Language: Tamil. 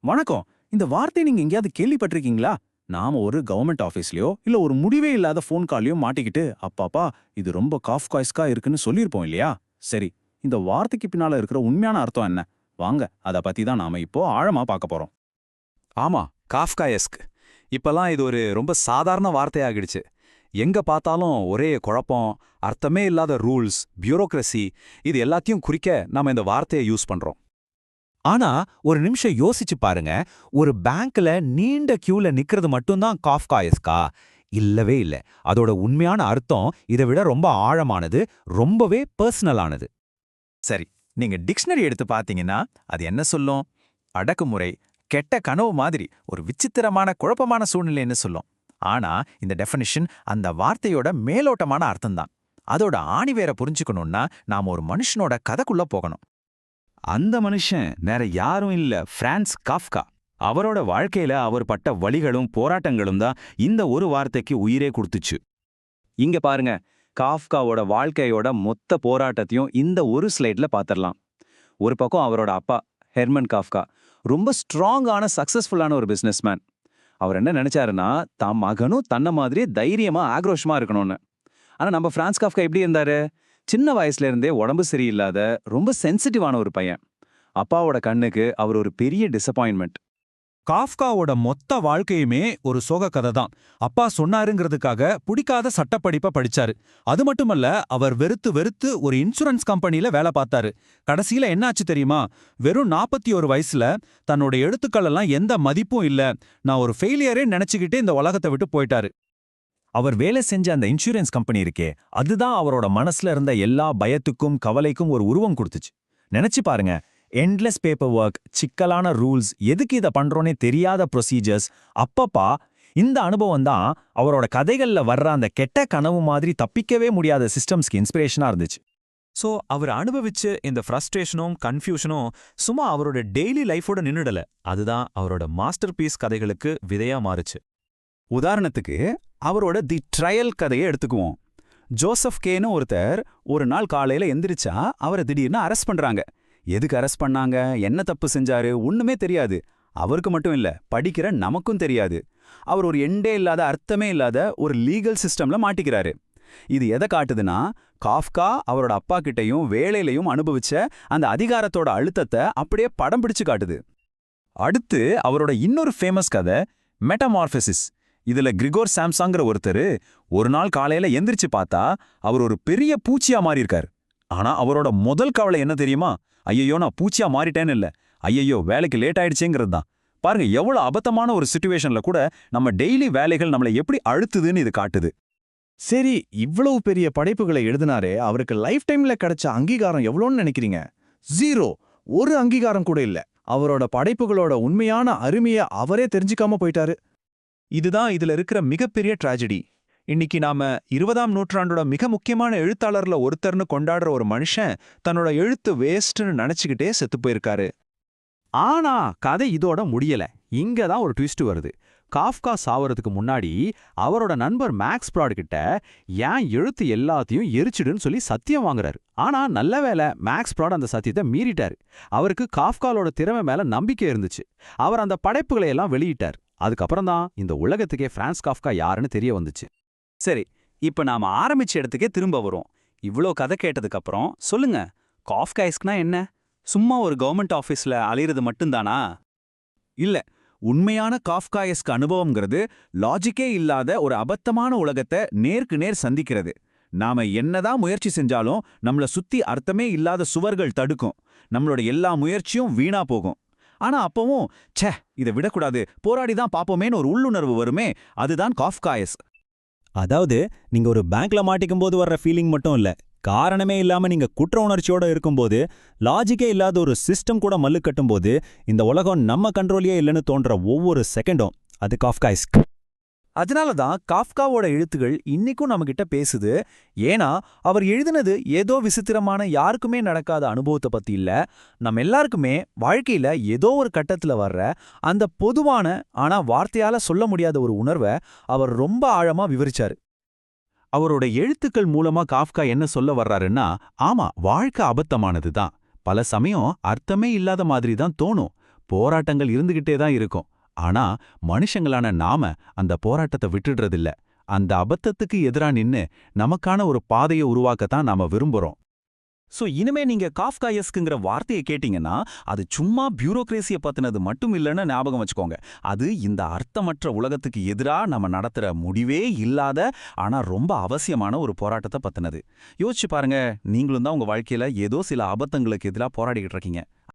வணக்கம். இந்த வார்த்தை நீங்க எங்கேயாவது கேள்விப்பட்டிருக்கீங்களா? நாம ஒரு கவர்மெண்ட் ஆபீஸ்லயோ இல்ல ஒரு முடிவே இல்லாத ஃபோன் கால்லயோ மாட்டிக்கிட்டு அப்பாப்பா இது ரொம்ப காஃப்காய்ஸ்கா இருக்குன்னு சொல்லியிருப்போம் இல்லையா? சரி, இந்த வார்த்தைக்கு பின்னால இருக்கிற உண்மையான அர்த்தம் என்ன? வாங்க, அத பத்தி தான் நாம இப்போ ஆழமா பார்க்க போறோம். ஆமா, காஃப்காயஸ்க். இப்பல்லாம் இது ஒரு ரொம்ப சாதாரண வார்த்தையாகிடுச்சு. எங்க பார்த்தாலும் ஒரே குழப்பம், அர்த்தமே இல்லாத ரூல்ஸ், பியூரோக்ரசி இது எல்லாத்தையும் குறிக்க நாம இந்த வார்த்தையை யூஸ் பண்றோம். ஆனா ஒரு நிமிஷம் யோசிச்சு பாருங்க. ஒரு பேங்க்ல நீண்ட கியூல நிக்கிறது மட்டும்தான் காஃப்காயஸ்கா? இல்லவே இல்ல. அதோட உண்மையான அர்த்தம் இதை விட ரொம்ப ஆழமானது, ரொம்பவே பர்சனலானது. சரி, நீங்க டிக்ஷனரி எடுத்து பார்த்தீங்கன்னா அது என்ன சொல்லும்? அடக்குமுறை, கெட்ட கனவு மாதிரி ஒரு விசித்திரமான குழப்பமான சூழ்நிலைன்னு சொல்லும். ஆனா இந்த டெஃபினிஷன் அந்த வார்த்தையோட மேலோட்டமான அர்த்தம்தான். அதோட ஆணிவேரை புரிஞ்சுக்கணும்னா நாம ஒரு மனுஷனோட கதைக்குள்ள போகணும். அந்த மனுஷன் வேற யாரும் இல்ல, பிரான்ஸ் காஃப்கா. அவரோட வாழ்க்கையில அவர் பட்ட வலிகளும் போராட்டங்களும் தான் இந்த ஒரு வார்த்தைக்கு உயிரே கொடுத்துச்சு. இங்க பாருங்க, காஃப்காவோட வாழ்க்கையோட மொத்த போராட்டத்தையும் இந்த ஒரு ஸ்லைட்ல பாத்திரலாம். ஒரு பக்கம் அவரோட அப்பா ஹெர்மன் காஃப்கா ரொம்ப ஸ்ட்ராங்கான சக்சஸ்ஃபுல்லான ஒரு பிசினஸ்மேன். அவர் என்ன நினைச்சாருன்னா தான் மகனும் தன்ன மாதிரியே தைரியமா ஆக்ரோஷமா இருக்கணும்னு. ஆனா நம்ம பிரான்ஸ் காஃப்கா எப்படி இருந்தாரு? சின்ன வயசுல இருந்தே உடம்பு சரியில்லாத ரொம்ப சென்சிட்டிவான ஒரு பையன். அப்பாவோட கண்ணுக்கு அவர் ஒரு பெரிய டிசப்பாயின்மெண்ட். காஃப்காவோட மொத்த வாழ்க்கையுமே ஒரு சோக கதை தான். அப்பா சொன்னாருங்கிறதுக்காக பிடிக்காத சட்டப்படிப்பை படிச்சாரு. அது மட்டுமல்ல, அவர் வெறுத்து வெறுத்து ஒரு இன்சூரன்ஸ் கம்பெனில வேலை பார்த்தாரு. கடைசியில என்னாச்சு தெரியுமா? வெறும் 41 வயசுல தன்னோட எழுத்துக்கள் எல்லாம் எந்த மதிப்பும் இல்ல, நான் ஒரு ஃபெயிலியரே நினைச்சுக்கிட்டே இந்த உலகத்தை விட்டு போயிட்டாரு. அவர் வேலை செஞ்ச அந்த இன்சூரன்ஸ் கம்பெனி இருக்கே, அதுதான் அவரோட மனசுல இருந்த எல்லா பயத்துக்கும் கவலைக்கும் ஒரு உருவம் கொடுத்துச்சு. நினைச்சு பாருங்க, எண்ட்லெஸ் பேப்பர் ஒர்க், சிக்கலான ரூல்ஸ், எதுக்கு இதை பண்றோன்னே தெரியாத ப்ரொசீஜர்ஸ். அப்பப்பா இந்த அனுபவம் தான் அவரோட கதைகள்ல வர்ற அந்த கெட்ட கனவு மாதிரி தப்பிக்கவே முடியாத சிஸ்டம்ஸ்க்கு இன்ஸ்பிரேஷனா இருந்துச்சு. ஸோ அவர் அனுபவிச்ச இந்த ஃப்ரஸ்ட்ரேஷனும் கன்ஃபியூஷனும் சும்மா அவரோட டெய்லி லைஃபோட நின்னுடல. அதுதான் அவரோட மாஸ்டர் பீஸ் கதைகளுக்கு விதையா மாறுச்சு. உதாரணத்துக்கு அவரோட தி ட்ரையல் கதையை எடுத்துக்குவோம். ஜோசப் கேன்னு ஒருத்தர் ஒரு நாள் காலையில எந்திரிச்சா அவரை திடீர்னு அரெஸ்ட் பண்றாங்க. எதுக்கு அரெஸ்ட் பண்ணாங்க, என்ன தப்பு செஞ்சாரு ஒண்ணுமே தெரியாது. அவருக்கு மட்டும் இல்ல, படிக்கிற நமக்கும் தெரியாது. அவர் ஒரு எண்டே இல்லாத, அர்த்தமே இல்லாத ஒரு லீகல் சிஸ்டம்ல மாட்டிக்கிறாரு. இது எதை காட்டுதுன்னா, காஃப்கா அவரோட அப்பா கிட்டையும் வேலையிலையும் அனுபவிச்ச அந்த அதிகாரத்தோட அழுத்தத்தை அப்படியே படம் பிடிச்சு காட்டுது. அடுத்து அவரோட இன்னொரு ஃபேமஸ் கதை மெட்டமார்ஃபசிஸ். இதுல கிரிகோர் சாம்சாங்கிற ஒருத்தர் ஒரு நாள் காலையில எந்திரிச்சு பார்த்தா அவர் ஒரு பெரிய பூச்சியா மாறியிருக்காரு. ஆனா அவரோட முதல் கவலை என்ன தெரியுமா? ஐயையோ, நான் பூச்சியா மாறிட்டேன்னு இல்ல, ஐயையோ வேலைக்கு லேட் ஆயிடுச்சேங்கிறது தான். பாருங்க, எவ்வளவு அபத்தமான ஒரு சிச்சுவேஷன்ல கூட நம்ம டெய்லி வேலைகள் நம்மளை எப்படி அழுத்துதுன்னு இது காட்டுது. சரி, இவ்வளவு பெரிய படைப்புகளை எழுதினாரே, அவருக்கு லைஃப் டைம்ல கிடைச்ச அங்கீகாரம் எவ்வளோன்னு நினைக்கிறீங்க? 0. ஒரு அங்கீகாரம் கூட இல்ல. அவரோட படைப்புகளோட உண்மையான அருமையை அவரே தெரிஞ்சுக்காம போயிட்டாரு. இதுதான் இதுல இருக்கிற மிகப்பெரிய ட்ராஜடி. இன்னைக்கு நாம 20ஆம் நூற்றாண்டோட மிக முக்கியமான எழுத்தாளர்ல ஒருத்தர்னு கொண்டாடுற ஒரு மனுஷன் தன்னோட எழுத்து வேஸ்ட்னு நினைச்சுக்கிட்டே செத்து போயிருக்காரு. ஆனா கதை இதோட முடியல. இங்க தான் ஒரு ட்விஸ்ட் வருது. காஃப்கா சாவறதுக்கு முன்னாடி அவரோட நண்பர் மேக்ஸ் ப்ராட் கிட்ட ஏன் எழுத்து எல்லாத்தையும் எரிச்சிடுன்னு சொல்லி சத்தியம் வாங்குறாரு. ஆனா நல்ல வேளை மேக்ஸ் ப்ராட் அந்த சத்தியத்தை மீறிட்டாரு. அவருக்கு காஃப்காலோட திறமை மேல நம்பிக்கை இருந்துச்சு. அவர் அந்த படைப்புகளை எல்லாம் வெளியிட்டார். அதுக்கப்புறம் தான் இந்த உலகத்துக்கே பிரான்ஸ் காஃப்கா யாருன்னு தெரிய வந்துச்சு. சரி, இப்ப நாம ஆரம்பிச்ச இடத்துக்கே திரும்ப வரும். இவ்ளோ கதை கேட்டதுக்கு அப்புறம் சொல்லுங்க, காஃப்காய்ஸ்க்னா என்ன? சும்மா ஒரு கவர்மெண்ட் ஆபீஸ்ல அலையிறது மட்டும்தானா? இல்ல, உண்மையான காஃப்காயஸ்க் அனுபவம்ங்கிறது லாஜிக்கே இல்லாத ஒரு அபத்தமான உலகத்தை நேருக்கு நேர் சந்திக்கிறது. நாம என்னதான் முயற்சி செஞ்சாலும் நம்மள சுத்தி அர்த்தமே இல்லாத சுவர்கள் தடுக்கும். நம்மளோட எல்லா முயற்சியும் வீணா போகும். ஆனா அப்பவும் ச்சே, இதை விடக்கூடாது, போராடிதான் பாப்போமேன்னு ஒரு உள்ளுணர்வு வருமே, அதுதான் காஃப்காயஸ். அதாவது, நீங்க ஒரு பேங்க்ல மாட்டிக்கும் போது வர்ற ஃபீலிங் மட்டும் இல்ல, காரணமே இல்லாம நீங்க குற்ற உணர்ச்சியோட இருக்கும்போது, லாஜிக்கே இல்லாத ஒரு சிஸ்டம் கூட மல்லு கட்டும்போது, இந்த உலகம் நம்ம கண்ட்ரோலியே இல்லைன்னு தோன்ற ஒவ்வொரு செகண்டும் அது காஃப்காய்ஸ்க். அதனால தான் காஃப்காவோட எழுத்துகள் இன்னைக்கும் நம்மகிட்ட பேசுது. ஏன்னா அவர் எழுதினது ஏதோ விசித்திரமான, யாருக்குமே நடக்காத அனுபவத்தை பத்தி இல்ல, நம்ம எல்லாருக்குமே வாழ்க்கையில ஏதோ ஒரு கட்டத்துல வர்ற அந்த பொதுவான ஆனா வார்த்தையால சொல்ல முடியாத ஒரு உணர்வை அவர் ரொம்ப ஆழமா விவரிச்சாரு. அவரோட எழுத்துக்கள் மூலமா காஃப்கா என்ன சொல்ல வர்றாருன்னா, ஆமா, வாழ்க்கை அபத்தமானது தான், பல சமயம் அர்த்தமே இல்லாத மாதிரி தான் தோணும், போராட்டங்கள் இருந்துகிட்டே தான் இருக்கும். ஆனா மனுஷங்களான நாம அந்த போராட்டத்தை விட்டுடுறதில்ல. அந்த அபத்தத்துக்கு எதிரா நின்னு நமக்கான ஒரு பாதையை உருவாக்கத்தான் நாம விரும்புறோம். சோ இனிமே நீங்க காஃப்காயஸ்க்குங்கிற வார்த்தையை கேட்டீங்கன்னா அது சும்மா பியூரோக்ரேசிய பத்தினது மட்டும் இல்லைன்னு ஞாபகம் வச்சுக்கோங்க. அது இந்த அர்த்தமற்ற உலகத்துக்கு எதிரா நம்ம நடத்துற முடிவே இல்லாத ஆனா ரொம்ப அவசியமான ஒரு போராட்டத்தை பத்தினது. யோசிச்சு பாருங்க, நீங்களும் தான் உங்க வாழ்க்கையில ஏதோ சில அபத்தங்களுக்கு எதிரா போராடிக்கிட்டு இருக்கீங்க.